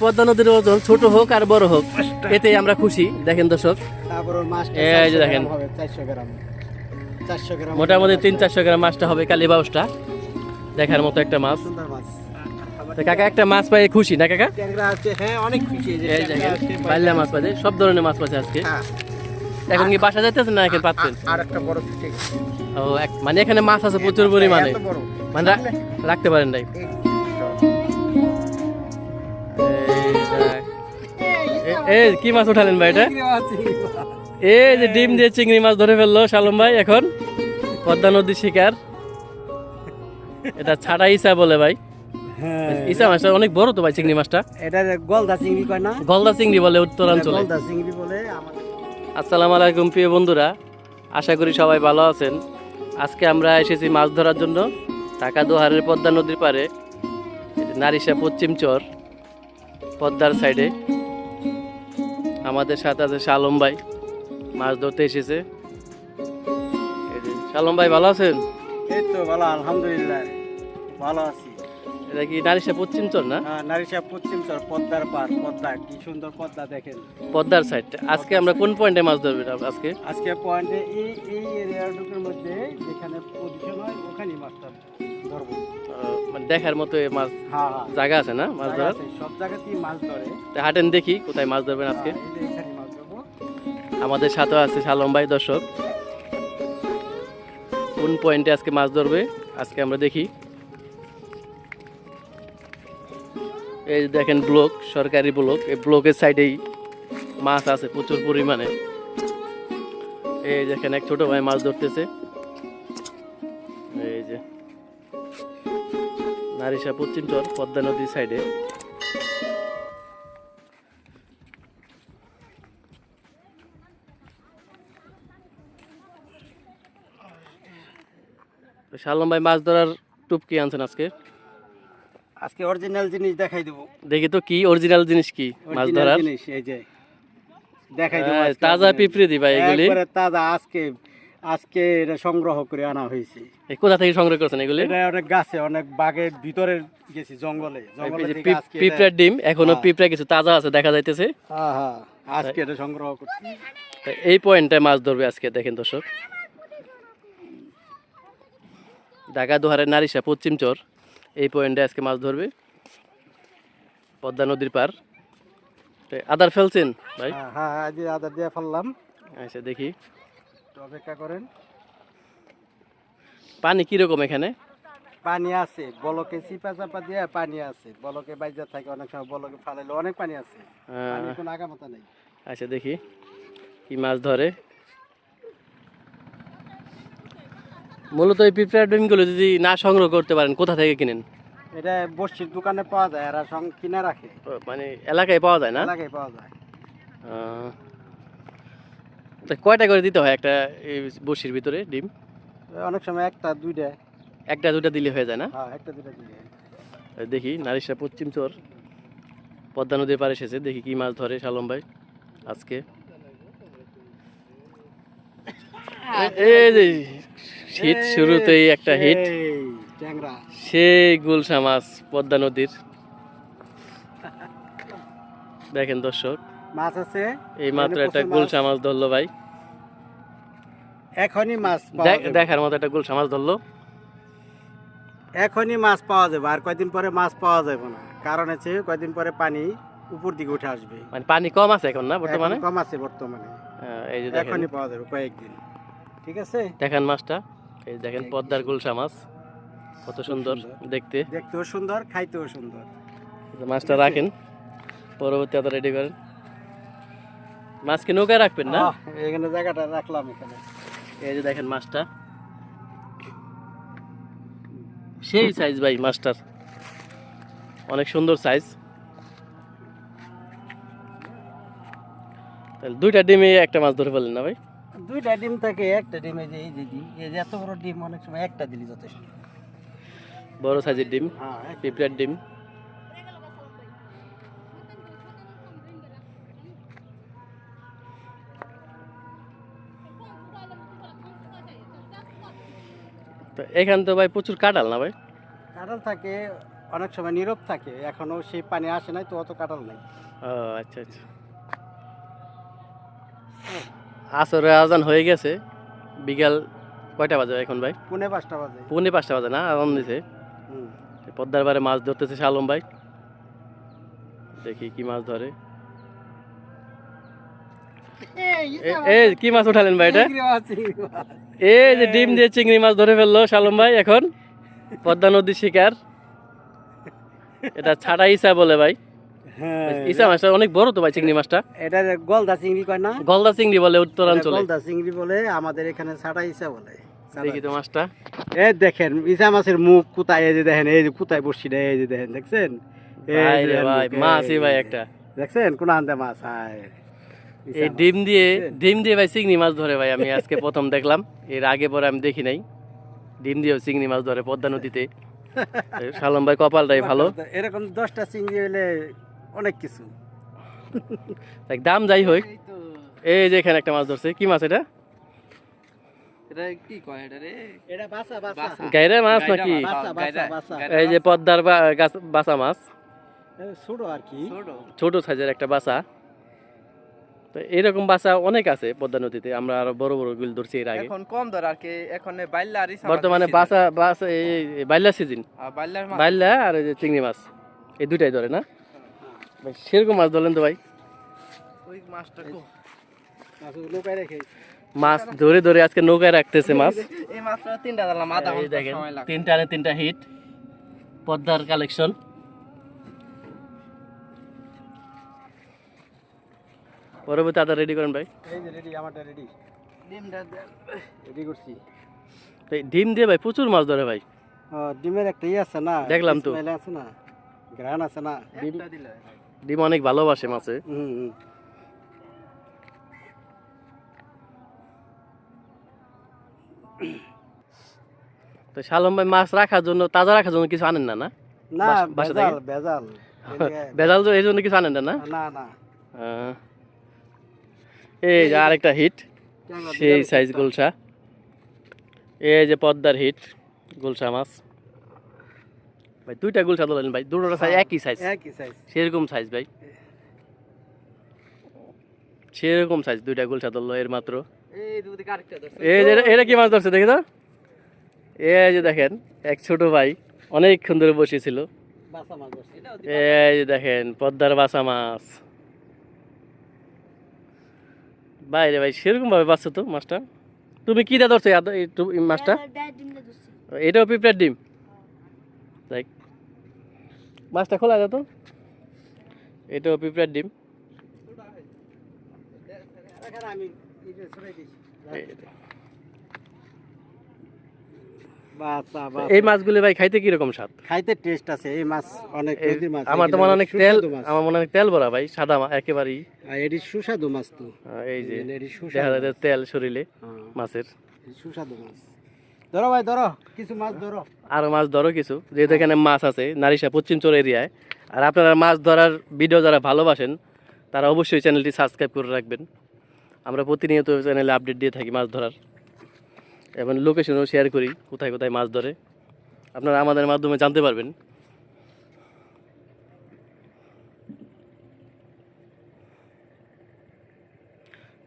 পদ্মা নদীর ওজন ছোট হোক আর বড় হোক এতেই আমরা খুশি। দেখেন দর্শক, এই যে দেখেন 400 গ্রাম মোটামুটি 300-400 গ্রাম মাছটা হবে কালীবাউসটা। দেখার মতো একটা মাছ। সুন্দর মাছ। তো কাকা একটা মাছ পাই খুশি না কাকা? ট্যাংরা আছে, হ্যাঁ অনেক খুশি। এই যে এই ট্যাংরা দেখেন আছে, বাইলা মাছ পাইছে, সব ধরনের মাছ পাইছে আজকে। হ্যাঁ। এখন কি বাসা যাইতেছেন না এখন পাচ্ছেন? আর একটা বড় ঠিক ও মানে এখানে মাছ আছে প্রচুর পরিমাণে, এত বড় মানে রাখতে পারেন নাই। এই কি মাছ উঠালেন ভাই এটা? এই যে ডিম দিয়ে চিংড়ি মাছ ধরে ফেললো শালম ভাই এখন পদ্মা নদীর শিকার। এটা ছাড়া ইসা বলে ভাই। হ্যাঁ, ইসা মাছটা অনেক বড় তো ভাই, চিংড়ি মাছটা এটা গলদা চিংড়ি কয় না? গলদা চিংড়ি বলে উত্তরাঞ্চলে। গলদা চিংড়ি বলে আমাদের। আসসালামু আলাইকুম প্রিয় বন্ধুরা, আশা করি সবাই ভালো আছেন। আজকে আমরা এসেছি মাছ ধরার জন্য ঢাকা দোহারের পদ্মা নদীর পাড়ে, নারিশা পশ্চিম চর পদ্মার সাইডে। আমাদের সাথে আছে শালম ভাই, মাছ ধরতে এসেছে। এই যে শালম ভাই ভালো আছেন? এই তো ভালো, আলহামদুলিল্লাহ ভালো আছি। এটা কি নারিশা পশ্চিম চর না? হ্যাঁ, নারিশা পশ্চিম চর, পদ্মার পার। পদ্মা কি সুন্দর পদ্মা দেখেন। পদ্মার সাইড। আজকে আমরা কোন পয়েন্টে মাছ ধরবো আজকে? আজকে পয়েন্টে এই এরিয়াটুকুর মধ্যে যেখানে পজিশন হয় ওখানে মাছটা ধরবো। মানে দেখার মতো এই মাছ হ্যাঁ হ্যাঁ, জায়গা আছে না মাছ জায়গা ধরার? আছে, সব জায়গাতেই মাছ ধরে। তা হাঁটেন দেখি কোথায় মাছ ধরবেন আজকে। এই যে এখানে মাছ ধরবো। আমাদের সাথে আছে শালম ভাই। দর্শক, কোন পয়েন্টে আজকে মাছ ধরবে আজকে আমরা দেখি। এই যে দেখেন ব্লক, সরকারি ব্লক। এই ব্লকের সাইডেই মাছ আছে প্রচুর পরিমাণে। এই দেখেন এক ছোট ভাই মাছ ধরতেছে। এই যে নারিশা পশ্চিম চর পদ্মা নদীর সাইডে। শালম ভাই মাছ ধরার টুপ কি আনছেন আজকে? আজকে অরিজিনাল জিনিস দেখাই দেবো। দেখি তো কি অরিজিনাল জিনিস, কি মাছ Original ধরার? জিনিস এই যে দেখাই দেবো। হ্যাঁ, আজকে তাজা original। পিঁপড়ে দি ভাই এগুলি। একবারে তাজা, আজকে আজকে এটা সংগ্রহ করে আনা হয়েছে। এই কোথা থেকে সংগ্রহ করছেন এগুলি? এটা অনেক গাছে, অনেক বাগের ভিতরে গেছি, জঙ্গলে থেকে আজকে এটা- পিঁপড়ার ডিম, এখনো হ্যাঁ। পিঁপড়া কিছু তাজা আছে দেখা যাইতেছে। হ্যাঁ হ্যাঁ, আজকে এটা সংগ্রহ করছি। তা এই পয়েন্টে মাছ ধরবে আজকে। দেখেন দর্শক, ঢাকা দোহারের নারিশা পশ্চিম চর এই পয়েন্টে আজকে মাছ ধরবে পদ্মা নদীর পার। তো আদার ফেলছেন ভাই? হ্যাঁ হ্যাঁ হ্যাঁ, যে আদা দিয়ে ফেললাম। আচ্ছা দেখি একটু অপেক্ষা করেন। পানি কিরকম এখানে? পানি আছে, বলকে চিপা চাপা দিয়ে পানি আছে, বলকে বাইজা থাকে, অনেক সময় বলকে ফালাইলে অনেক পানি আছে। পানির কোনো আগামাথা নেই। আচ্ছা দেখি কি মাছ ধরে। মূলত এই পিঁপড়ার ডিমগুলো যদি না সংগ্রহ করতে পারেন কোথা থেকে কিনেন? এটা বড়শির দোকানে পাওয়া যায়, এরা কিনে রাখে। মানে এলাকায় পাওয়া যায় না? এলাকায় পাওয়া যায়। তা কয়টা করে দিতে হয় একটা এই বড়শির ভিতরে ডিম? অনেক সময় একটা দুইটা। একটা দুটা দিলে হয়ে যায় না? হ্যাঁ, একটা দুইটা দিলে। দেখি নারিশা পশ্চিম চর পদ্মা নদীর পাড়ে এসেছে, দেখি কি মাছ ধরে শালম ভাই আজকে। এই যে হিট শুরুতেই একটা হিট, এই ট্যাংরা। সেই গুলশা মাছ পদ্মা নদীর। দেখেন দর্শক, মাছ আছে এই মাত্র এখানে একটা প্রচুর গুলশা মাছ ধরলো ভাই। এখনই মাছ পাওয়া যাবে। দেখার মতো একটা গুলশা মাছ ধরলো। এখনই মাছ পাওয়া যাবে, আর কয়দিন পরে মাছ পাওয়া যাবে না। কারণ হচ্ছে কয়দিন পরে পানি উপর দিকে উঠে আসবে। মানে পানি কম আছে এখন না বর্তমানে? এখন কম আছে বর্তমানে। এই যে দেখেন, এখনই পাওয়া যাবে কয়েকদিন। ঠিক আছে, দেখেন মাছটা। এই দেখেন পদ্মার গুলশা মাছ, কত সুন্দর দেখতে। দেখতেও সুন্দর, খাইতেও সুন্দর। মাছটা রাখেন, পরবর্তী আবার রেডি করেন। মাছ কি নৌকায় রাখবেন না? এখানে জায়গাটা রাখলাম এখানে। এই যে দেখেন মাছটা, সেই সাইজ ভাই মাছটার, অনেক সুন্দর সাইজ। তাহলে দুইটা ডিমে একটা মাছ ধরে ফেললেন না ভাই? দুইটা ডিম থাকে, একটা ডিমে যে এই যে ডিম, এই যে এত বড় ডিম, অনেক সময় একটা দিলি যথেষ্ট। বড় সাইজের ডিম, হ্যাঁ, পিঁপড়ার ডিম। তো এখান তো ভাই প্রচুর কাঁঠাল না ভাই? কাঁঠাল থাকে, অনেক সময় নীরব থাকে, এখনো সেই পানি আসে নাই তো অত কাটাল নাই। ও আচ্ছা আচ্ছা। আসরে আজান হয়ে গেছে, বিকাল কয়টা বাজে এখন ভাই? 4:30 বাজে। 4:45 বাজে না, আজান দিছে। হুম। পদ্মার পাড়ে মাছ ধরতেছে শালম ভাই, দেখি কি মাছ ধরে। এই কি মাছ উঠালেন ভাই এটা? এই যে ডিম দিয়ে চিংড়ি মাছ ধরে ফেললো শালম ভাই এখন, পদ্মা নদীর শিকার। এটা ছাড়া ইসা বলে ভাই, হ্যাঁ, ইসা মাছটা অনেক বড় তো ভাই, চিংড়ি মাছটা এটা গলদা চিংড়ি কয় না? গলদা চিংড়ি বলে উত্তরাঞ্চলে। গলদা চিংড়ি বলে, আমাদের এখানে ছাড়া ইসা বলে। দেখি তো মাছটা। এই দেখেন ইসা মাছের মুখ কোথায়, এই যে দেখেন, এই যে কোথায় বসছিটা, এই যে দেখেন, দেখছেন? ভাই রে ভাই, মাছই ভাই একটা। দেখছেন কোন আনতে মাছ? হায়, এই ডিম দিয়ে ভাই চিংড়ি মাছ ধরে ভাই, আমি আজকে প্রথম দেখলাম, এর আগে পরে আমি দেখি নাই। ডিম দিয়েও চিংড়ি মাছ ধরে পদ্মা নদীতে। শালম ভাই কপালটাই ভালো। এরকম 10টা চিংড়ি হইলে অনেক কিছু। দেখ দাম যাই হোক, এই যে এখানে একটা মাছ ধরছে, কি মাছ এটা? এটা কি কয় এটা রে? এটা বাসা বাসা। গাইরা মাছ নাকি? বাসা বাসা বাসা। এই যে পদ্মার বাসা মাছ, ছোট আর কি। ছোট। ছোট সাইজের একটা বাসা। তো এরকম বাসা অনেক আছে পদ্মা নদীতে, আমরা আরো বড় বড় গুলো ধরছি এর আগে। এখন কম ধর আর কি, এখন বাইল্লা আর ইসা মাছ বর্তমানে বেশি বাসা বাসা এই বাইলা সিজন, ধরে। আর বাইল্লার মাছ বাইলা আর এই যে চিংড়ি মাছ, এই দুটাই ধরে না ভাই? সেরকম মাছ ধরলেন তো ভাই? ওই মাছটা কো মাছগুলো লুকায় রেখে। মাছ ধরে ধরে আজকে নৌকায় রাখতেছে মাছ। এই মাছটা 3টা দিলাম, আধা এই ঘন্টা দেখেন সময় লাগে। 3টা হিট, পদ্মার কালেকশন। পরবর্তী আদা রেডি করেন ভাই। এই যে রেডি, আমারটা রেডি, ডিমটা রেডি করছি। তো এই ডিম দিয়ে ভাই প্রচুর মাছ ধরে ভাই, ডিমের একটা ইয়ে আছে না, দেখলাম তো। স্মেল আছে না, ঘ্রাণ আছে না। একটা দিলে ডিম অনেক ভালোবাসে মাছে। হুম হুম। তো শালম ভাই মাছ রাখার জন্য, তাজা রাখার জন্য কিছু আনেন না? না না, বাসা ভেজাল থেকে? ভেজাল। বেজাল তো এই জন্য কিছু আনেন না? না না না। আহ, এই যে আরেকটা হিট, সেই সাইজ গুলশা। এই যে পদ্মার হিট গুলশা মাছ ভাই, 2টা গুলশা ধরলেন ভাই, দুটোটা সাইজ একই সাইজ, একই সাইজ। সেরকম সাইজ ভাই, সেরকম সাইজ 2টা গুলশা ধরলো এর মাত্র। এই দুদি কারেক্টটা ধরছে। এই যে এটা কি মাছ ধরছে দেখি তো। এই যে দেখেন এক ছোট ভাই অনেকক্ষণ ধরে বসেছিল। বাসা মাছ ধরছি। এই যে দেখেন পদ্মার বাসা মাছ। বাইরে ভাই সেরকম ভাবে বাঁচছো তো মাছটা। তুমি কি দিয়ে ধরছো এই মাছটা? এটাও পিঁপড়ার ডিম। দেখ মাছটা খোলা যেত, এটাও পিঁপড়ার ডিম। আমি এটা ছড়াই দিই। বাসা বাসা। এই মাছগুলি ভাই খাইতে কিরকম স্বাদ? খাইতে টেস্ট আছে এই মাছ, অনেক নদীর মাছ। আমার তো মনে হয় অনেক তেল, আমার মনে হয় তেল ভরা ভাই, সাদা একেবারেই। এটি সুস্বাদু মাছ তো। এই যে এটি দেখা সুস্বাদু। যাচ্ছে তেল শরীরে মাছের। সুস্বাদু মাছ। ধরো ভাই ধরো, কিছু মাছ ধরো। আরো মাছ ধরো কিছু, যেহেতু এখানে মাছ আছে নারিশা পশ্চিমচর এরিয়ায়। আর আপনারা মাছ ধরার ভিডিও যারা ভালোবাসেন তারা অবশ্যই চ্যানেলটি সাবস্ক্রাইব করে রাখবেন। আমরা প্রতিনিয়ত চ্যানেলে আপডেট দিয়ে থাকি মাছ ধরার, এবং লোকেশনও শেয়ার করি কোথায় কোথায় মাছ ধরে, আপনারা আমাদের মাধ্যমে জানতে পারবেন।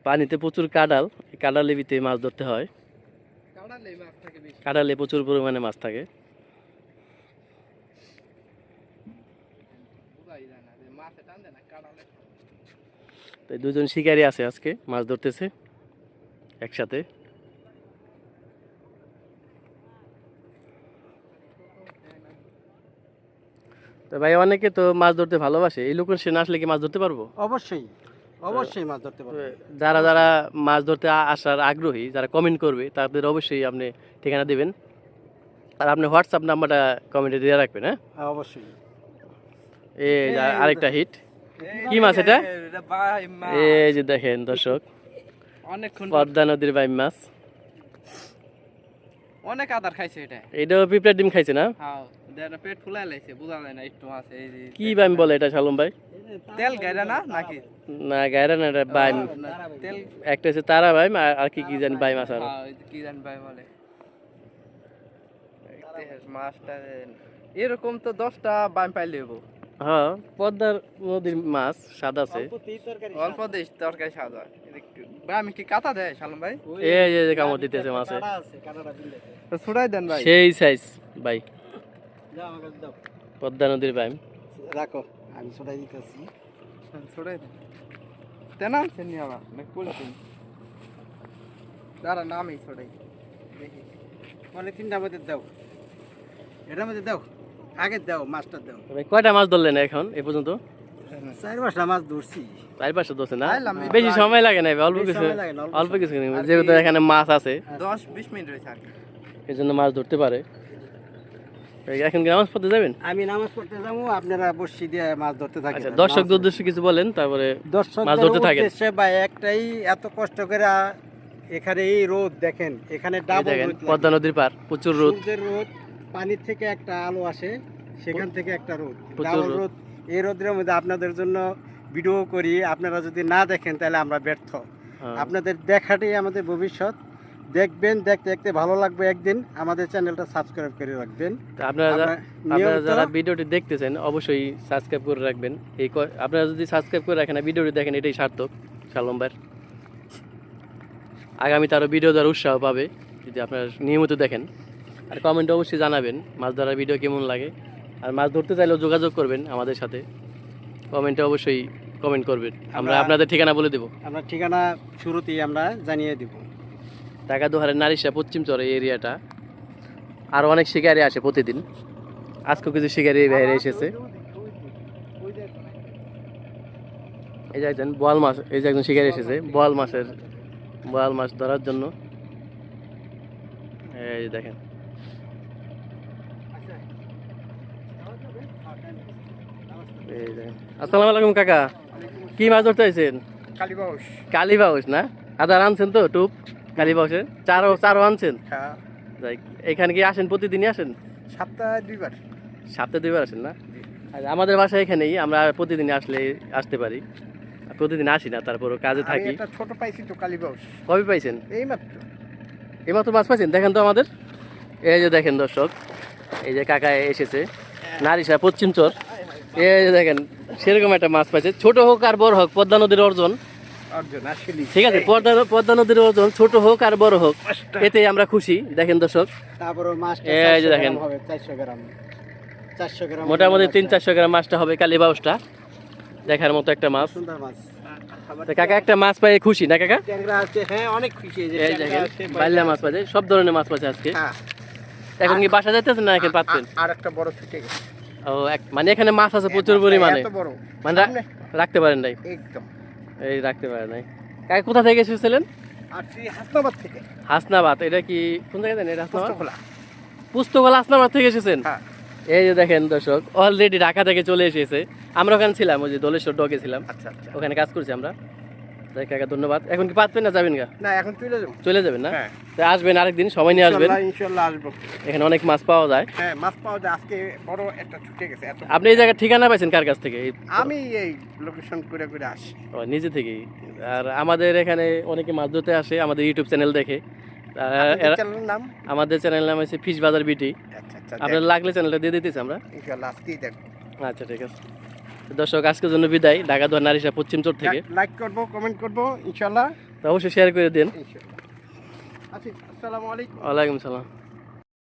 পানিতে প্রচুর কাঁড়াল, এই কাঁড়ালে ভিতরে মাছ ধরতে হয়। কাঁড়ালে মাছ থাকে বেশি। কাঁড়ালে প্রচুর পরিমাণে মাছ থাকে। বুঝাই যায় না যে মাছে টান দেয় না কাঁড়ালে। তো এই দুজন শিকারী আছে আজকে মাছ ধরতেছে একসাথে। তো ভাই অনেকে তো মাছ ধরতে ভালোবাসে, এই লোকেশনে আসলে কি মাছ ধরতে পারবো? অবশ্যই অবশ্যই মাছ ধরতে পারবে। যারা যারা মাছ ধরতে আসার আগ্রহী, যারা কমেন্ট করবে তাদের অবশ্যই আপনি ঠিকানা দিবেন, আর আপনি হোয়াটসঅ্যাপ নাম্বারটা কমেন্টে দিয়ে রাখবেন। হ্যাঁ অবশ্যই। এই যে আরেকটা হিট, কি মাছ এটা? এটা ভাই মাছ এই যে দেখেন দর্শক, অনেকক্ষণ পদ্মা নদীর বাইম মাছ। অনেক আদার খাইছে এটা। এটাও পিঁপড়ার ডিম খাইছে না? হ্যাঁ, দেড় পেট ফুলাই লাইছে, বুঝা যায় না একটু আছে। এই যে কি বাইম বলে এটা শালম ভাই? তেল গায়রা না নাকি? না গায়রা না, এটা বাইম। তেল একটা হচ্ছে তারা বাইম, আর কি কি জানি বাইম আছে আরো। হ্যাঁ, ওই যে কি জানি ভাই বলে। মাছটা এরকম তো 10টা বাম পাইলে হবো। হ্যাঁ পদ্মার নদীর মাছ স্বাদ আছে। অল্পতেই তরকারি অল্প দেশ তরকারি সাজা। আমি কি কাটা দেয় শালম ভাই? এই যে কামড় দিতেছে মাছে, কাঁটা আছে, কাঁটাটা দিলে তো ছুড়াই দেন ভাই। সেই সাইজ ভাই। যাও আমার কাছে দাও, পদ্মা নদীর বাইম। রাখো আমি ছড়াই দিতেছি। ছুড়াই দেন। তেনা আনছেন নি আবার না কুলছেন? দাঁড়া নামই ছড়াই দেখি। পলিথিনটার মধ্যে দাও, এটার মধ্যে দাও, আগে দাও মাছটা দাও। ভাই কয়টা মাছ ধরলেন এখন এ পর্যন্ত? 4-5টা মাছ ধরছি। 4-5টা ধরছে না? আইলাম এই বেশি সময় লাগে না ভাই, অল্প বেশি কিছু, সময় লাগে না, অল্প কিছু আর যেহেতু কি- এখানে মাছ আছে 10-20 মিনিট রয়েছে আর কি। এই জন্য মাছ ধরতে পারে। এই এখন কি নামাজ পড়তে যাবেন? আমি নামাজ পড়তে যাবো, আপনারা বসি দিয়ে মাছ ধরতে থাকেন। আচ্ছা দর্শকদের উদ্দেশ্যে কিছু বলেন, তারপরে মাছ দর্শকদের ধরতে থাকেন। উদ্দেশ্যে ভাই একটাই, এত কষ্ট করে এখানে এই রোদ দেখেন, এখানে এই ডাবল দেখেন রোদ লাগে। পদ্মা নদীর পার প্রচুর রোদ। সূর্যের রোদ, পানির থেকে একটা আলো আসে, সেখান থেকে একটা রোদ, প্রচুর ডাবল রোদ। রোদ। এই রোদের মধ্যে আপনাদের জন্য ভিডিও করি, আপনারা যদি না দেখেন তাহলে আমরা ব্যর্থ। হ্যাঁ। আপনাদের দেখাটাই আমাদের ভবিষ্যৎ। দেখবেন, দেখতে দেখতে ভালো লাগবে, একদিন আমাদের চ্যানেলটা সাবস্ক্রাইব করে রাখবেন। তো আপনারা আমরা আপনারা নিয়মিত- যারা ভিডিওটি দেখতেছেন অবশ্যই সাবস্ক্রাইব করে রাখবেন। আপনারা যদি সাবস্ক্রাইব করে রাখেন আর ভিডিওটি দেখেন, এটাই সার্থক শালম ভাইয়ের। আগামীতে আরও ভিডিও দেওয়ার উৎসাহ পাবে যদি আপনারা নিয়মিত দেখেন। আর কমেন্টে অবশ্যই জানাবেন মাছ ধরার ভিডিও কেমন লাগে। আর মাছ ধরতে চাইলেও যোগাযোগ করবেন আমাদের সাথে, কমেন্টে অবশ্যই কমেন্ট করবেন, আমরা আপনাদের ঠিকানা বলে দেবো। আমরা ঠিকানা শুরুতেই আমরা জানিয়ে দিব। ঢাকা দোহারের নারিশা পশ্চিম চর এই এরিয়াটা। আর অনেক শিকারি আসে প্রতিদিন, আজকেও কিছু শিকারি বাইরে এসেছে। এই যে একজন বোয়াল মাছ, এই যে একজন শিকারি এসেছে বোয়াল মাছ ধরার জন্য। এই যে দেখেন, এই দেখেন। আসসালামু আলাইকুম কাকা, কি মাছ ধরতে আইছেন? কালীবাউস। কালীবাউস না? আদার আনছেন তো টুপ কালীবাউসের? চারও আনছেন? হ্যাঁ, যাই, এখানে কি আসেন প্রতিদিনই আসেন? সপ্তাহে 2বার। সপ্তাহে 2বার আসেন না? আর আমাদের বাসা এখানেই, আমরা প্রতিদিন আসতে পারি। আর প্রতিদিন আসি না, তারপরও কাজে থাকি। একটা ছোট পাইছি তো কালীবাউস। কবে পাইছেন? এই মাত্র। এইমাত্র মাছ পাইছেন? দেখেন তো আমাদের, এই যে দেখেন দর্শক, এই যে কাকা এসেছে নারিশা পশ্চিম চর। এই যে দেখেন সেরকম একটা মাছ পাইছে, ছোট হোক আর বড় হোক, পদ্মা নদীর অর্জন। অর্জন আসলে ঠিক আছে, পদ্মা নদীর অর্জন ছোট হোক আর বড় হোক, এতেই আমরা খুশি। দেখেন দর্শক, তারপরে মাছটা এই যে 400 দেখেন। গ্রাম হবে, 400 গ্রাম, 400 গ্রাম মোটামুটি মাছটা। 300-400 গ্রাম মাছটা হবে কালীবাউসটা। দেখার মতো একটা মাছ। সুন্দর মাছ। তো কাকা একটা মাছ পাই খুশি না কাকা? ট্যাংরা আছে, হ্যাঁ অনেক খুশি। এই যে এই ট্যাংরা দেখেন আছে, বাইলা মাছ পাইছে, সব ধরনের মাছ পাইছে আজকে। হ্যাঁ, এখন কি বাসা যাইতেছেন না এখন পাচ্ছেন? আর একটা বড় ছুটে গেছে। ও মানে এখানে মাছ আছে প্রচুর পরিমাণে, এত বড় মানে সামনে। রাখতে পারেন নাই? একদম। এই রাখতে পারেন নাই। কাকা কোথা থেকে এসেছিলেন? আর সেই হাসনাবাদ থেকে। হাসনাবাদ। এটা কি কোন জায়গায় জানেন এটা? হাসনাবাদ, খোলা। পুস্তকলা হাসনাবাদ থেকে এসেছেন? হ্যাঁ। এই যে দেখেন দর্শক, অলরেডি ঢাকা থেকে চলে এসেছে। আমরা ওখানে ছিলাম, ওই যে দলেশ্বর ডকে ছিলাম, আচ্ছা আচ্ছা। ওখানে কাজ করছি আমরা। তাই কাকা ধন্যবাদ। এখন কি পাতবেন না যাবেন গা? না এখন চলে যাবো। চলে যাবেন না? হ্যাঁ। তাই আসবেন আরেকদিন, সময় নিয়ে আসবেন। ইনশাল্লাহ আসবো। এখানে অনেক মাছ পাওয়া যায়। হ্যাঁ, মাছ পাওয়া যায়। আজকে বড় একটা ছুটে গেছে। এত আপনি এই জায়গার ঠিকানা পাইছেন কার কাছ থেকে? আমি এই লোকেশন করে করে আসি। ও, নিজে থেকেই? আর আমাদের এখানে অনেকে মাছ ধরতে আসে আমাদের ইউটিউব চ্যানেল দেখে। আপনাদের চ্যানেলের নাম? আমাদের চ্যানেল নাম হচ্ছে ফিশ বাজার বিটি। আচ্ছা আচ্ছা। আপনার লাগলে চ্যানেলটা দিয়ে দিতেছি আমরা। ইনশাল্লাহ আজকেই দেখবো। আচ্ছা ঠিক আছে। তো দর্শক আজকের জন্য বিদায় ঢাকা দোহার নারিশা পশ্চিম চর থেকে। লাইক করবো, কমেন্ট করবো ইনশাল্লাহ। তো অবশ্যই শেয়ার করে দিন। ইনশাল্লাহ। আচ্ছা, আসসালামু আলাইকুম। ওয়ালাইকুম সালাম।